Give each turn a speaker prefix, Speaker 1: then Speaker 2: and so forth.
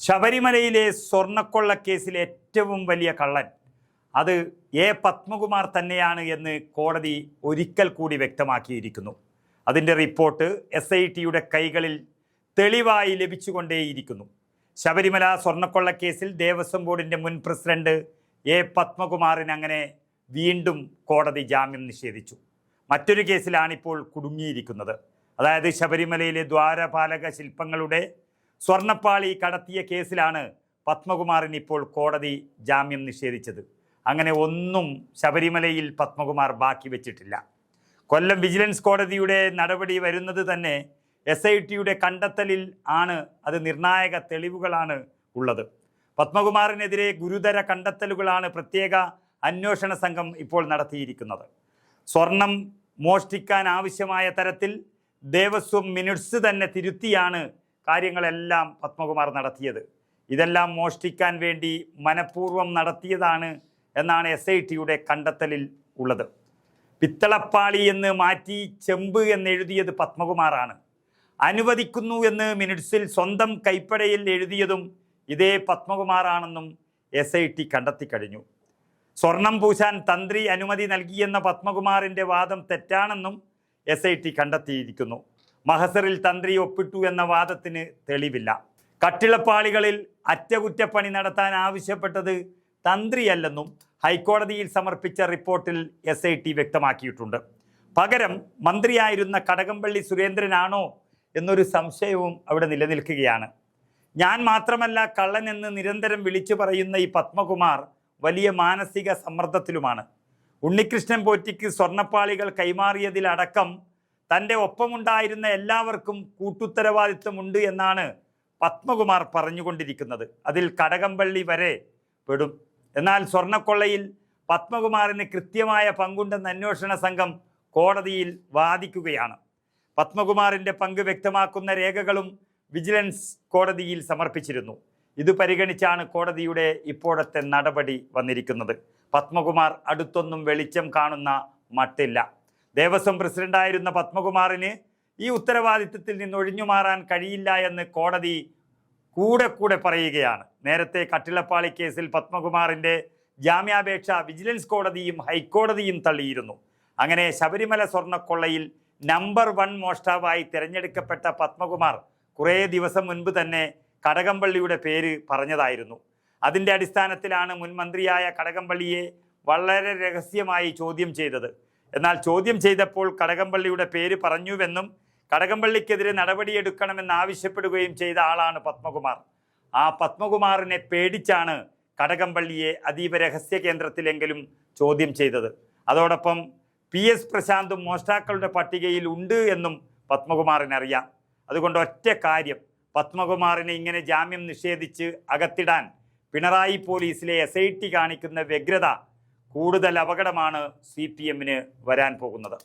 Speaker 1: ശബരിമലയിലെ സ്വർണ്ണക്കൊള്ളക്കേസിലെ ഏറ്റവും വലിയ കള്ളൻ അത് പത്മകുമാർ തന്നെയാണ് എന്ന് കോടതി ഒരിക്കൽ കൂടി വ്യക്തമാക്കിയിരിക്കുന്നു. അതിൻ്റെ റിപ്പോർട്ട് SITയുടെ കൈകളിൽ തെളിവായി ലഭിച്ചുകൊണ്ടേയിരിക്കുന്നു. ശബരിമല സ്വർണ്ണക്കൊള്ളക്കേസിൽ ദേവസ്വം ബോർഡിൻ്റെ മുൻ പ്രസിഡന്റ് പത്മകുമാറിന് അങ്ങനെ വീണ്ടും കോടതി ജാമ്യം നിഷേധിച്ചു. മറ്റൊരു കേസിലാണിപ്പോൾ കുടുങ്ങിയിരിക്കുന്നത്. അതായത് ശബരിമലയിലെ ദ്വാരപാലക ശില്പങ്ങളുടെ സ്വർണ്ണപ്പാളി കടത്തിയ കേസിലാണ് പത്മകുമാറിന് ഇപ്പോൾ കോടതി ജാമ്യം നിഷേധിച്ചത്. അങ്ങനെ ഒന്നും ശബരിമലയിൽ പത്മകുമാർ ബാക്കി വെച്ചിട്ടില്ല. കൊല്ലം വിജിലൻസ് കോടതിയുടെ നടപടി വരുന്നത് തന്നെ SITയുടെ കണ്ടെത്തലിൽ ആണ്. അത് നിർണായക തെളിവുകളാണ് ഉള്ളത്. പത്മകുമാറിനെതിരെ ഗുരുതര കണ്ടെത്തലുകളാണ് പ്രത്യേക അന്വേഷണ സംഘം ഇപ്പോൾ നടത്തിയിരിക്കുന്നത്. സ്വർണം മോഷ്ടിക്കാൻ ആവശ്യമായ തരത്തിൽ ദേവസ്വം മിനിറ്റ്സ് തന്നെ തിരുത്തിയാണ് കാര്യങ്ങളെല്ലാം പത്മകുമാർ നടത്തിയത്. ഇതെല്ലാം മോഷ്ടിക്കാൻ വേണ്ടി മനഃപൂർവ്വം നടത്തിയതാണ് എന്നാണ് SITയുടെ കണ്ടെത്തലിൽ ഉള്ളത്. പിത്തളപ്പാളി എന്ന് മാറ്റി ചെമ്പ് എന്നെഴുതിയത് പത്മകുമാറാണ്. അനുവദിക്കുന്നു എന്ന് മിനിറ്റ്സിൽ സ്വന്തം കൈപ്പടയിൽ എഴുതിയതും ഇതേ പത്മകുമാറാണെന്നും SIT കണ്ടെത്തിക്കഴിഞ്ഞു. സ്വർണം പൂശാൻ തന്ത്രി അനുമതി നൽകിയെന്ന പത്മകുമാറിൻ്റെ വാദം തെറ്റാണെന്നും SIT കണ്ടെത്തിയിരിക്കുന്നു. മഹസറിൽ തന്ത്രി ഒപ്പിട്ടു എന്ന വാദത്തിന് തെളിവില്ല. കട്ടിളപ്പാളികളിൽ അറ്റകുറ്റപ്പണി നടത്താൻ ആവശ്യപ്പെട്ടത് തന്ത്രിയല്ലെന്നും ഹൈക്കോടതിയിൽ സമർപ്പിച്ച റിപ്പോർട്ടിൽ SIT വ്യക്തമാക്കിയിട്ടുണ്ട്. പകരം മന്ത്രിയായിരുന്ന കടകംപള്ളി സുരേന്ദ്രനാണോ എന്നൊരു സംശയവും അവിടെ നിലനിൽക്കുകയാണ്. ഞാൻ മാത്രമല്ല കള്ളൻ എന്ന് നിരന്തരം വിളിച്ചു പറയുന്ന ഈ പത്മകുമാർ വലിയ മാനസിക സമ്മർദ്ദത്തിലുമാണ്. ഉണ്ണികൃഷ്ണൻ പോറ്റിക്ക് സ്വർണ്ണപ്പാളികൾ കൈമാറിയതിലടക്കം തൻ്റെ ഒപ്പമുണ്ടായിരുന്ന എല്ലാവർക്കും കൂട്ടുത്തരവാദിത്വമുണ്ട് എന്നാണ് പത്മകുമാർ പറഞ്ഞുകൊണ്ടിരിക്കുന്നത്. അതിൽ കടകംപള്ളി വരെ പെടും. എന്നാൽ സ്വർണ്ണക്കൊള്ളയിൽ പത്മകുമാറിന് കൃത്യമായ പങ്കുണ്ടെന്ന അന്വേഷണ സംഘം കോടതിയിൽ വാദിക്കുകയാണ്. പത്മകുമാറിൻ്റെ പങ്ക് വ്യക്തമാക്കുന്ന രേഖകളും വിജിലൻസ് കോടതിയിൽ സമർപ്പിച്ചിരുന്നു. ഇത് പരിഗണിച്ചാണ് കോടതിയുടെ ഇപ്പോഴത്തെ നടപടി വന്നിരിക്കുന്നത്. പത്മകുമാർ അടുത്തൊന്നും വെളിച്ചം കാണുന്ന മട്ടില്ല. ദേവസ്വം പ്രസിഡന്റായിരുന്ന പത്മകുമാറിന് ഈ ഉത്തരവാദിത്വത്തിൽ നിന്ന് ഒഴിഞ്ഞുമാറാൻ കഴിയില്ല എന്ന് കോടതി കൂടെ പറയുകയാണ്. നേരത്തെ കട്ടിളപ്പാളി കേസിൽ പത്മകുമാറിൻ്റെ ജാമ്യാപേക്ഷ വിജിലൻസ് കോടതിയും ഹൈക്കോടതിയും തള്ളിയിരുന്നു. അങ്ങനെ ശബരിമല സ്വർണ്ണക്കൊള്ളയിൽ നമ്പർ 1 മോഷ്ടാവായി തിരഞ്ഞെടുക്കപ്പെട്ട പത്മകുമാർ കുറേ ദിവസം മുൻപ് തന്നെ കടകംപള്ളിയുടെ പേര് പറഞ്ഞതായിരുന്നു. അതിൻ്റെ അടിസ്ഥാനത്തിലാണ് മുൻ മന്ത്രിയായ കടകംപള്ളിയെ വളരെ രഹസ്യമായി ചോദ്യം ചെയ്തത്. എന്നാൽ ചോദ്യം ചെയ്തപ്പോൾ കടകംപള്ളിയുടെ പേര് പറഞ്ഞുവെന്നും കടകംപള്ളിക്കെതിരെ നടപടിയെടുക്കണമെന്ന് ആവശ്യപ്പെടുകയും ചെയ്ത ആളാണ് പത്മകുമാർ. ആ പത്മകുമാറിനെ പേടിച്ചാണ് കടകംപള്ളിയെ അതീവ രഹസ്യ കേന്ദ്രത്തിലെങ്കിലും ചോദ്യം ചെയ്തത്. അതോടൊപ്പം PS പ്രശാന്തും മോഷ്ടാക്കളുടെ പട്ടികയിൽ ഉണ്ട് എന്നും പത്മകുമാറിനറിയാം. അതുകൊണ്ട് ഒറ്റ കാര്യം, പത്മകുമാറിനെ ഇങ്ങനെ ജാമ്യം നിഷേധിച്ച് അകത്തിടാൻ പിണറായി പോലീസിലെ SIT കാണിക്കുന്ന വ്യഗ്രത കൂടുതൽ അപകടമാണ് CPMന് വരാൻ പോകുന്നത്.